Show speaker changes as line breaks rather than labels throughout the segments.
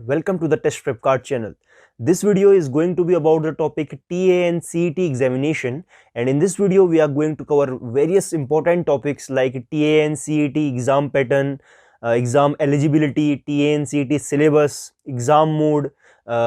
welcome to the Test Prep Card channel. This video is going to be about the topic TA and CET examination, and in this video we are going to cover various important topics like TA and CET exam pattern, exam eligibility, TA and CET syllabus, exam mode,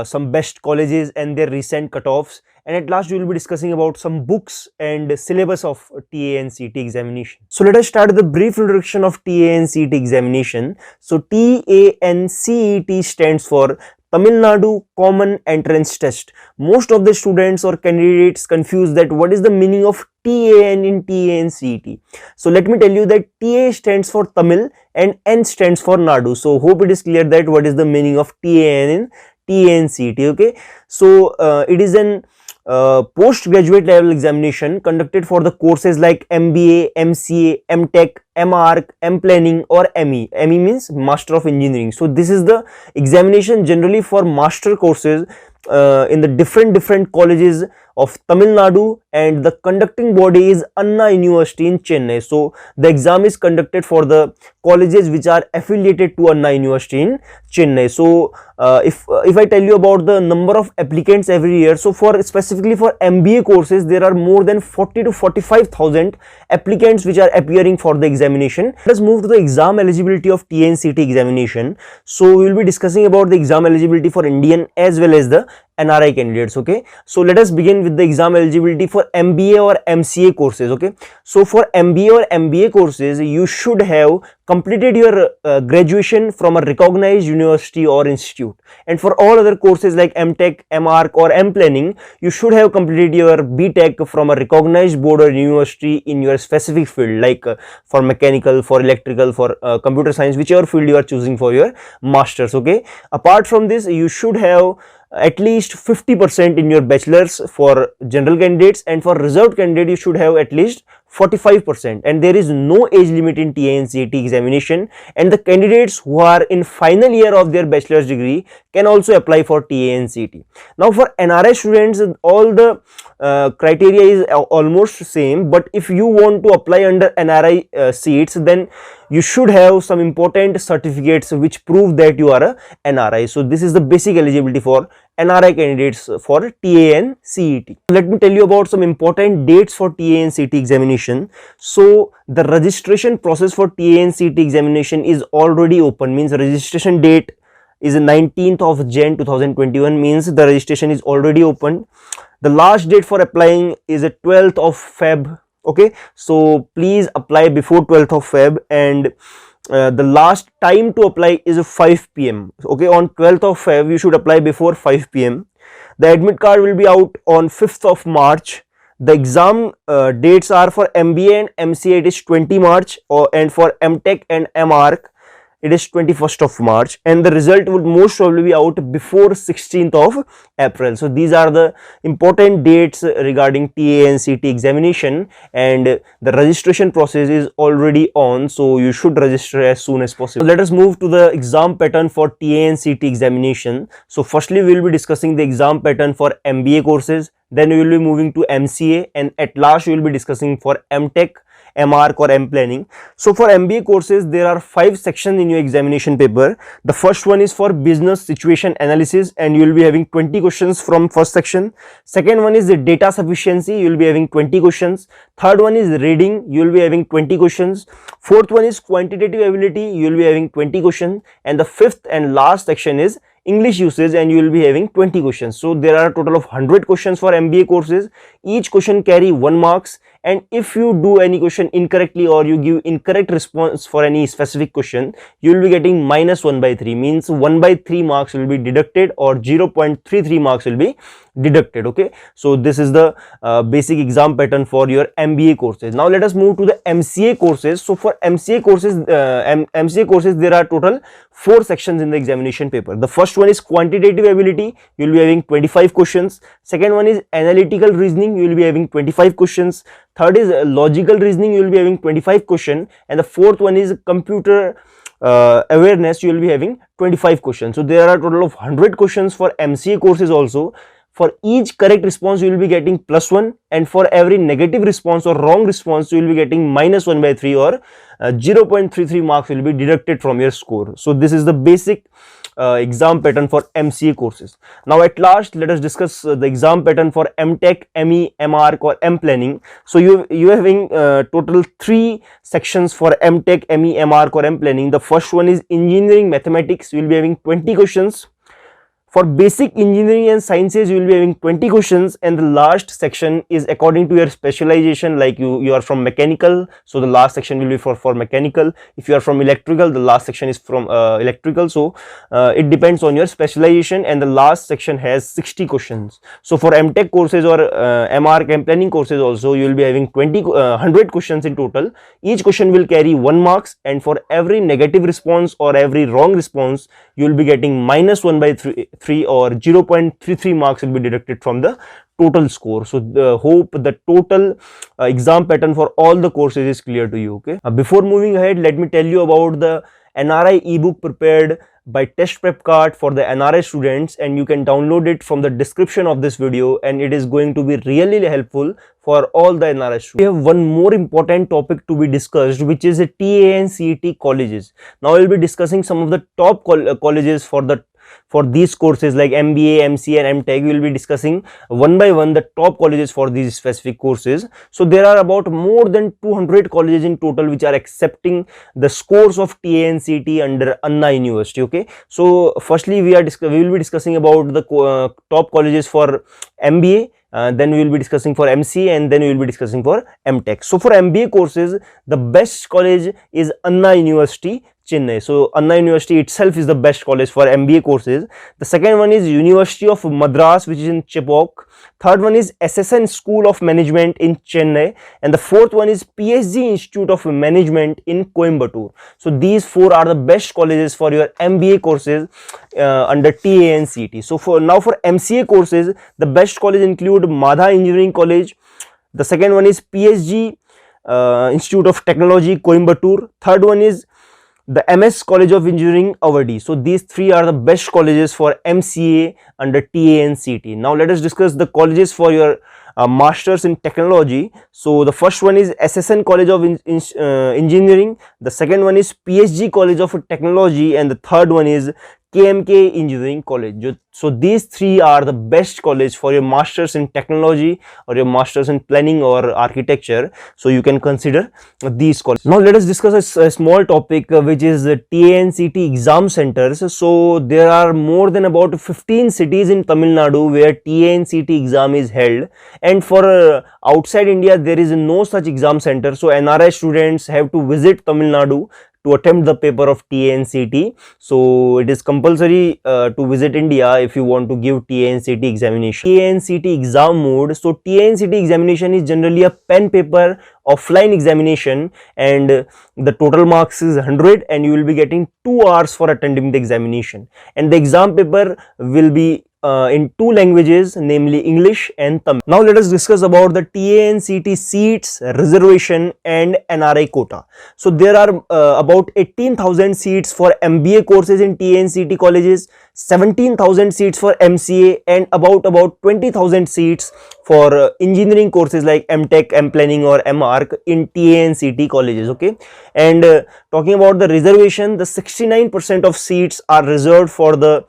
some best colleges and their recent cutoffs, and at last we will be discussing about some books and syllabus of TA and CET examination. So let us start with a brief introduction of TA and CET examination. So TA and CET stands for Tamil Nadu Common Entrance Test. Most of the students or candidates confuse that what is the meaning of TAN in TA and CET. So let me tell you that TA stands for Tamil and N stands for Nadu. So hope it is clear that what is the meaning of TAN in TA and CET. Okay, so it is an postgraduate level examination conducted for the courses like MBA, MCA, MTech, MArch, M-Planning or ME. ME means Master of Engineering. So this is the examination generally for master courses in the different colleges of Tamil Nadu, and the conducting body is Anna University in Chennai. So the exam is conducted for the colleges which are affiliated to Anna University in Chennai. So if I tell you about the number of applicants every year, so specifically for MBA courses there are more than 40 to 45,000 applicants which are appearing for the examination. Let us move to the exam eligibility of TA and CET examination. So we will be discussing about the exam eligibility for Indian as well as the NRI candidates. Okay, so let us begin with the exam eligibility for MBA or MCA courses. Okay, so for MBA or MBA courses you should have completed your graduation from a recognized university or institute, and for all other courses like MTech, MArch or M-Planning you should have completed your BTech from a recognized board or university in your specific field, like for mechanical, for electrical, for computer science, whichever field you are choosing for your masters. Okay, apart from this you should have at least 50% in your bachelor's for general candidates, and for reserved candidate you should have at least 45%, and there is no age limit in TA and CET examination, and the candidates who are in final year of their bachelor's degree can also apply for TA and CET. Now for NRI students all the criteria is almost same, but if you want to apply under NRI seats then you should have some important certificates which prove that you are a NRI. So this is the basic eligibility for NRI candidates for TA and CET. Let me tell you about some important dates for TA and CET examination. So the registration process for TA and CET examination is already open, means registration date is 19th of Jan 2021, means the registration is already open. The last date for applying is 12th of Feb. Okay, so please apply before 12th of Feb, and the last time to apply is 5 p.m. Okay, on 12th of Feb you should apply before 5 p.m. The admit card will be out on 5th of March. The exam dates are for MBA and MCA it is 20 March, and for MTech and MArch it is 21st of March, and the result would most probably be out before 16th of April. So these are the important dates regarding TA and CET examination, and the registration process is already on, so you should register as soon as possible. Let us move to the exam pattern for TA and CET examination. So firstly we will be discussing the exam pattern for MBA courses, then we will be moving to MCA, and at last we will be discussing for MTech, MArch or M-Planning. So for MBA courses there are 5 sections in your examination paper. The first one is for business situation analysis, and you will be having 20 questions from first section. Second one is the data sufficiency, you will be having 20 questions. Third one is reading, you will be having 20 questions. Fourth one is quantitative ability, you will be having 20 questions, and the fifth and last section is English usage, and you will be having 20 questions. So there are a total of 100 questions for MBA courses. Each question carry 1 marks, and if you do any question incorrectly or you give incorrect response for any specific question you will be getting -1/3, means 1/3 marks will be deducted or 0.33 marks will be deducted. Okay, so this is the basic exam pattern for your MBA courses. Now let us move to the MCA courses. So for MCA courses there are total 4 sections in the examination paper. The first one is quantitative ability, you will be having 25 questions. Second one is analytical reasoning, you will be having 25 questions. Third is logical reasoning, you will be having 25 questions, and the fourth one is computer awareness, you will be having 25 questions. So there are a total of 100 questions for MCA courses also. For each correct response you will be getting +1, and for every negative response or wrong response you will be getting -1/3 or 0.33 marks will be deducted from your score. So this is the basic exam pattern for MCA courses. Now at last let us discuss the exam pattern for MTech, ME, MArch or M Planning. So you are having total 3 sections for MTech, ME, MArch or M Planning. The first one is engineering mathematics. You will be having 20 questions. For basic engineering and sciences, you will be having 20 questions, and the last section is according to your specialization. Like you are from mechanical, so the last section will be for mechanical. If you are from electrical, the last section is from electrical. So it depends on your specialization, and the last section has 60 questions. So for MTech courses or MArch M Planning courses also, you will be having 100 questions in total. Each question will carry 1 marks, and for every negative response or every wrong response, you will be getting -1/3 or 0.33 marks will be deducted from the total score. So hope the total exam pattern for all the courses is clear to you. Okay, before moving ahead, let me tell you about the NRI ebook prepared by Test Prep Card for the NRI students, and you can download it from the description of this video, and it is going to be really helpful for all the NRI students. We have one more important topic to be discussed, which is TAA and CET colleges. Now we will be discussing some of the top colleges for these courses like MBA, MCA and MTech. We will be discussing one by one the top colleges for these specific courses. So there are about more than 200 colleges in total which are accepting the scores of TA and CET under Anna University. Okay, so firstly we will be discussing about the top colleges for MBA. Then we will be discussing for MCA, and then we will be discussing for MTech. So for MBA courses, the best college is Anna University, Chennai. So Anna University itself is the best college for MBA courses. The second one is University of Madras, which is in Chepauk. Third one is SSN School of Management in Chennai, and the fourth one is PSG Institute of Management in Coimbatore. So these 4 are the best colleges for your MBA courses under TA and CET. So for MCA courses, the best college include Madha Engineering College. The second one is PSG Institute of Technology, Coimbatore. Third one is the MS College of Engineering, Avadi. So these 3 are the best colleges for MCA under TA and CET. Now let us discuss the colleges for your Masters in Technology. So the first one is SSN College of Engineering. The second one is PSG College of Technology, and the third one is KMK Engineering College. So these 3 are the best college for your Masters in Technology or your Masters in Planning or Architecture. So you can consider these colleges. Now let us discuss a small topic which is the TA and CET exam centers. So there are more than about 15 cities in Tamil Nadu where TA and CET exam is held, and for outside India there is no such exam center. So NRI students have to visit Tamil Nadu to attempt the paper of TA and CET. So it is compulsory to visit India if you want to give TA and CET examination. TA and CET exam mode. So TA and CET examination is generally a pen paper offline examination, and the total marks is 100, and you will be getting 2 hours for attending the examination, and the exam paper will be in 2 languages, namely English and Tamil. Now let us discuss about the TA and CET seats, reservation and NRI quota. So there are about 18,000 seats for MBA courses in TA and CET colleges, 17,000 seats for MCA, and about 20,000 seats for engineering courses like MTech, M Planning or MArch in TA and CET colleges. Okay, and talking about the reservation, the 69% of seats are reserved for the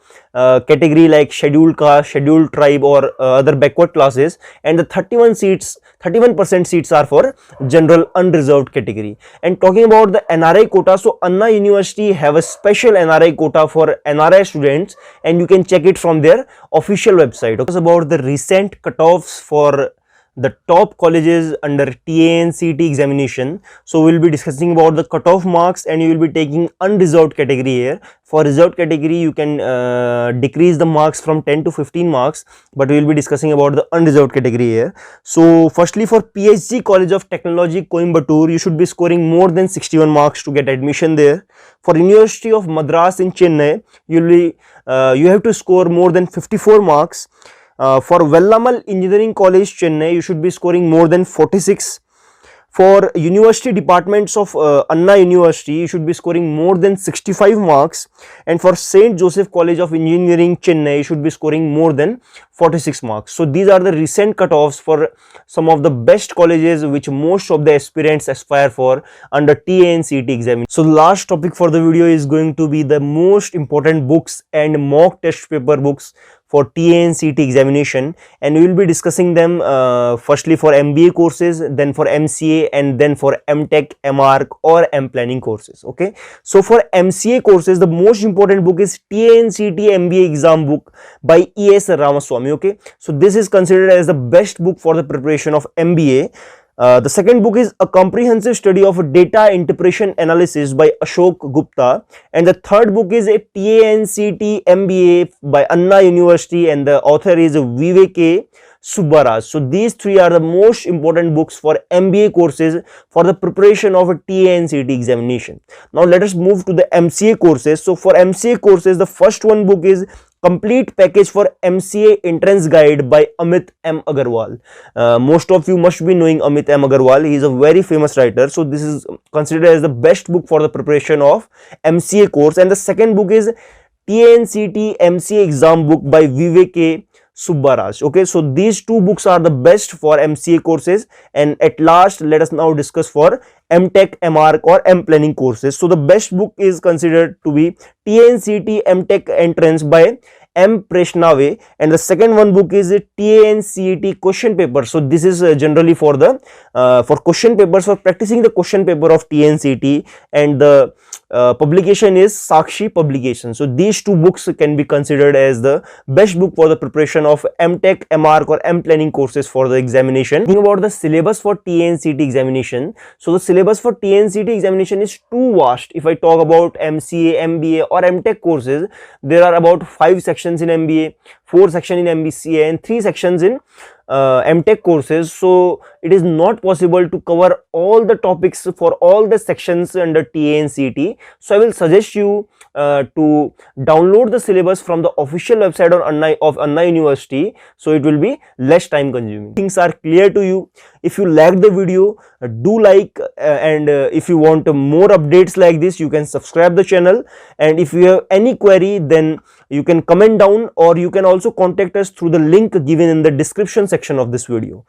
category like scheduled caste, scheduled tribe or other backward classes, and the 31% seats are for general unreserved category. And talking about the NRI quota, so Anna University have a special NRI quota for NRI students, and you can check it from their official website. Okay, about the recent cutoffs for the top colleges under TA and CET examination. So we will be discussing about the cutoff marks, and you will be taking unreserved category here. For reserved category you can decrease the marks from 10 to 15 marks, but we will be discussing about the unreserved category here. So firstly, for PSG College of Technology, Coimbatore, you should be scoring more than 61 marks to get admission there. For University of Madras in Chennai, you have to score more than 54 marks. For Vellamal Engineering College, Chennai, you should be scoring more than 46. For university departments of Anna University, you should be scoring more than 65 marks, and for St. Joseph College of Engineering, Chennai, you should be scoring more than 46 marks. So these are the recent cutoffs for some of the best colleges which most of the aspirants aspire for under TA and CET exam. So the last topic for the video is going to be the most important books and mock test paper books for TA and CET examination, and we will be discussing them firstly for MBA courses, then for MCA, and then for MTech, MArch or M Planning courses. Okay, so for MCA courses, the most important book is TA and CET MBA exam book by E.S. Ramaswamy. Okay, so this is considered as the best book for the preparation of MBA. The second book is A Comprehensive Study of Data Interpretation Analysis by Ashok Gupta, and the third book is a TA and CET MBA by Anna University, and the author is Vivek A. Subbaraj. So these three are the most important books for MBA courses for the preparation of a TA and CET examination. Now let us move to the MCA courses. So for MCA courses, the first one book is Complete Package for MCA Entrance Guide by Amit M. Agarwal. Most of you must be knowing Amit M. Agarwal. He is a very famous writer. So this is considered as the best book for the preparation of MCA course. And the second book is TA and CET MCA exam book by Vivek A. Subbaraj. Okay, so these two books are the best for MCA courses. And at last, let us now discuss for MTech, MArch or M Planning courses. So the best book is considered to be TA and CET MTech Entrance by M. Preshnave, and the second one book is TA and CET question paper. So this is generally for the for question papers, for practicing the question paper of TA and CET, and the publication is Sakshi Publication. So these two books can be considered as the best book for the preparation of MTech, MArch or M Planning courses for the examination. Talking about the syllabus for TA and CET examination, so the syllabus for TA and CET examination is too vast. If I talk about MCA, MBA or MTech courses, there are about 5 sections in MBA, 4 sections in MBCA and 3 sections in MTech courses. So it is not possible to cover all the topics for all the sections under TA and CET. So I will suggest you to download the syllabus from the official website of Anna University, so it will be less time consuming. Things are clear to you. If you liked the video, do like, and if you want more updates like this, you can subscribe the channel, and if you have any query, then you can comment down, or you can also contact us through the link given in the description section of this video.